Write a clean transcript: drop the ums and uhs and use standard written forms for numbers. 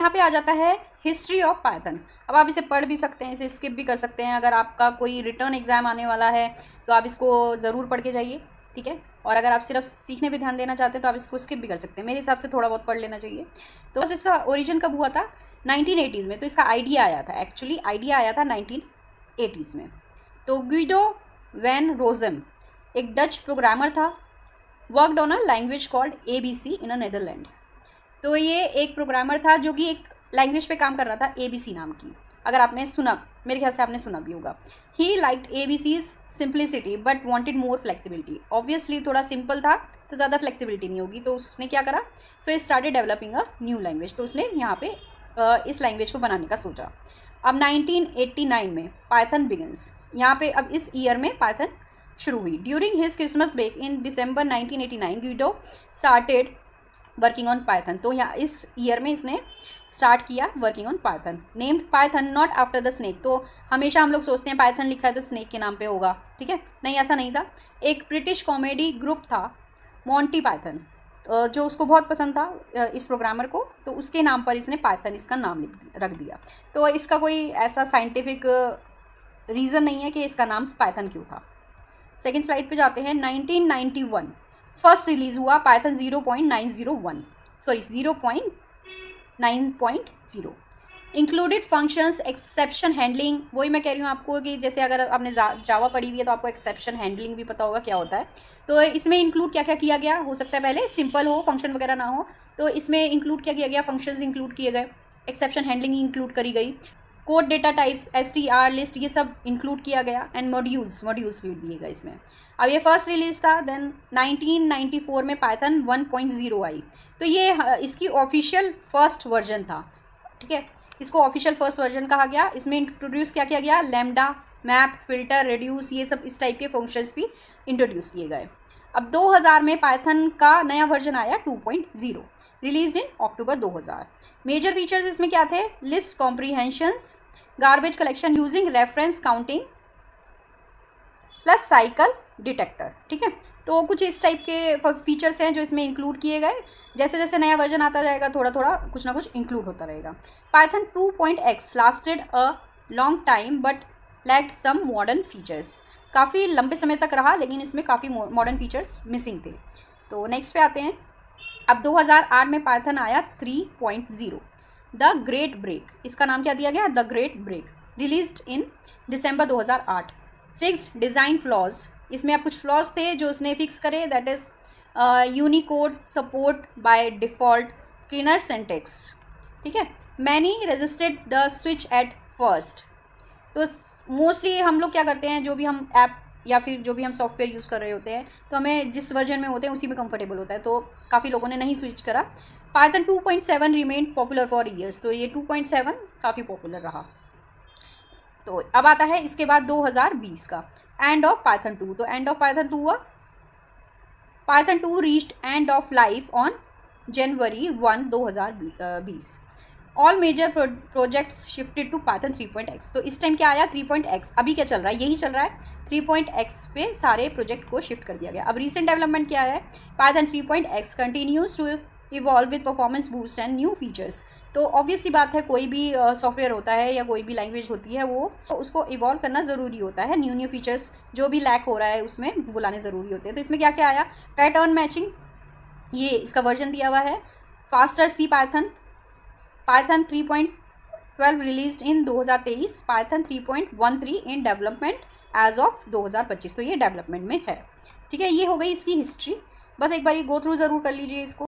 यहाँ पे आ जाता है हिस्ट्री ऑफ पाइथन। अब आप इसे पढ़ भी सकते हैं, इसे स्किप भी कर सकते हैं। अगर आपका कोई रिटर्न एग्जाम आने वाला है तो आप इसको ज़रूर पढ़ के जाइए, ठीक है। और अगर आप सिर्फ सीखने पे ध्यान देना चाहते हैं तो आप इसको स्किप भी कर सकते हैं। मेरे हिसाब से थोड़ा बहुत पढ़ लेना चाहिए। तो बस इसका ओरिजिन कब हुआ था? 1980s में। तो इसका आइडिया आया था, एक्चुअली आइडिया आया था 1980s में। तो गुइडो वैन रोज़म एक डच प्रोग्रामर था, worked on a language called ABC in a Netherland. तो ये एक प्रोग्रामर था जो कि एक लैंग्वेज पे काम कर रहा था, ABC नाम की। अगर आपने सुना, मेरे ख्याल से आपने सुना भी होगा। He liked ABC's simplicity but wanted more flexibility. Obviously थोड़ा सिंपल था तो ज़्यादा फ्लेक्सिबिलिटी नहीं होगी, तो उसने क्या करा, so started developing a new language. तो उसने यहाँ पे इस लैंग्वेज को बनाने का सोचा। अब 1989 में पाइथन बिगिंस, यहाँ पे अब इस ईयर में पाइथन शुरू हुई। During his Christmas break in December 1989 Guido started working on Python. तो यहाँ इस ईयर में इसने स्टार्ट किया working on Python. Named Python not after the snake. तो हमेशा हम लोग सोचते हैं पाइथन लिखा है तो स्नेक के नाम पे होगा, ठीक है, नहीं ऐसा नहीं था। एक ब्रिटिश कॉमेडी ग्रुप था मोंटी पाइथन, जो उसको बहुत पसंद था इस प्रोग्रामर को, तो उसके नाम पर इसने पाइथन इसका नाम रख दिया। तो इसका कोई ऐसा साइंटिफिक रीज़न नहीं है कि इसका नाम पाइथन क्यों था। सेकेंड स्लाइड पे जाते हैं। 1991 फर्स्ट रिलीज़ हुआ Python 0.901, sorry 0.9.0। Included functions, exception handling. वही मैं कह रही हूँ आपको कि जैसे अगर आपने जावा पढ़ी हुई है तो आपको एक्सेप्शन हैंडलिंग भी पता होगा क्या होता है। तो इसमें इंक्लूड क्या क्या किया गया, हो सकता है पहले सिंपल हो, फंक्शन वगैरह ना हो, तो इसमें इंक्लूड क्या किया गया, फंक्शंस इंक्लूड किए गए, एक्सेप्शन हैंडलिंग इंक्लूड करी गई, code data types, STR list, ये सब इंक्लूड किया गया, एंड मॉड्यूल्स भी दिए गए इसमें। अब ये फर्स्ट रिलीज था। देन 1994 में पाइथन 1.0 आई। तो ये इसकी ऑफिशियल फर्स्ट वर्जन था, ठीक है, इसको ऑफिशियल फर्स्ट वर्जन कहा गया। इसमें इंट्रोड्यूस क्या किया गया, लैम्डा, मैप, फिल्टर, रेड्यूस, ये सब इस टाइप के फंक्शंस भी इंट्रोड्यूस किए गए। अब 2000 में पाइथन का नया वर्जन आया 2.0, released in October 2000। Major features इसमें क्या थे, list comprehensions, garbage collection using reference counting plus cycle detector, ठीक है। तो कुछ इस टाइप के फीचर्स हैं जो इसमें इंक्लूड किए गए। जैसे जैसे नया वर्जन आता जाएगा थोड़ा थोड़ा कुछ ना कुछ इंक्लूड होता रहेगा। Python 2.x lasted a long time but lacked some modern features. काफ़ी लंबे समय तक रहा लेकिन इसमें काफ़ी मॉडर्न फीचर्स मिसिंग थे। तो नेक्स्ट पे आते हैं। अब 2008 में पाइथन आया 3.0, द ग्रेट ब्रेक। इसका नाम क्या दिया गया, the great break, released in December 2008। Fixed design flaws, इसमें अब कुछ फ्लॉज थे जो उसने फिक्स करे, that is Unicode support by default, cleaner syntax, ठीक है। Many resisted the switch at first. तो मोस्टली हम लोग क्या करते हैं, जो भी हम ऐप या फिर जो भी हम सॉफ्टवेयर यूज़ कर रहे होते हैं तो हमें जिस वर्जन में होते हैं उसी में कंफर्टेबल होता है, तो काफ़ी लोगों ने नहीं स्विच करा। Python 2.7 remain popular for years. तो ये 2.7 काफ़ी पॉपुलर रहा। तो अब आता है इसके बाद 2020 का एंड ऑफ पाइथन 2। तो एंड ऑफ पाइथन 2 हुआ, Python 2 reached end of life on January 1, 2020। All major projects shifted to Python 3.x। तो इस टाइम क्या आया, 3.x। अभी क्या चल रहा है, यही चल रहा है, 3.x पे सारे प्रोजेक्ट को शिफ्ट कर दिया गया। अब रिसेंट डेवलपमेंट क्या है, Python 3.x continues to evolve with performance boost and new features. तो ऑब्वियस सी बात है, कोई भी सॉफ्टवेयर होता है या कोई भी लैंग्वेज होती है वो तो उसको इवॉल्व करना ज़रूरी होता है। न्यू फीचर्स जो भी लैक हो रहा है उसमें बुलाने ज़रूरी होते हैं। तो इसमें क्या क्या आया, पैटर्न मैचिंग, ये इसका वर्जन दिया हुआ है। Faster C Python, Python 3.12 released in 2023, Python 3.13 in development as of 2025। तो ये डेवलपमेंट में है, ठीक है। ये हो गई इसकी हिस्ट्री। बस एक बार ये गो थ्रू ज़रूर कर लीजिए इसको।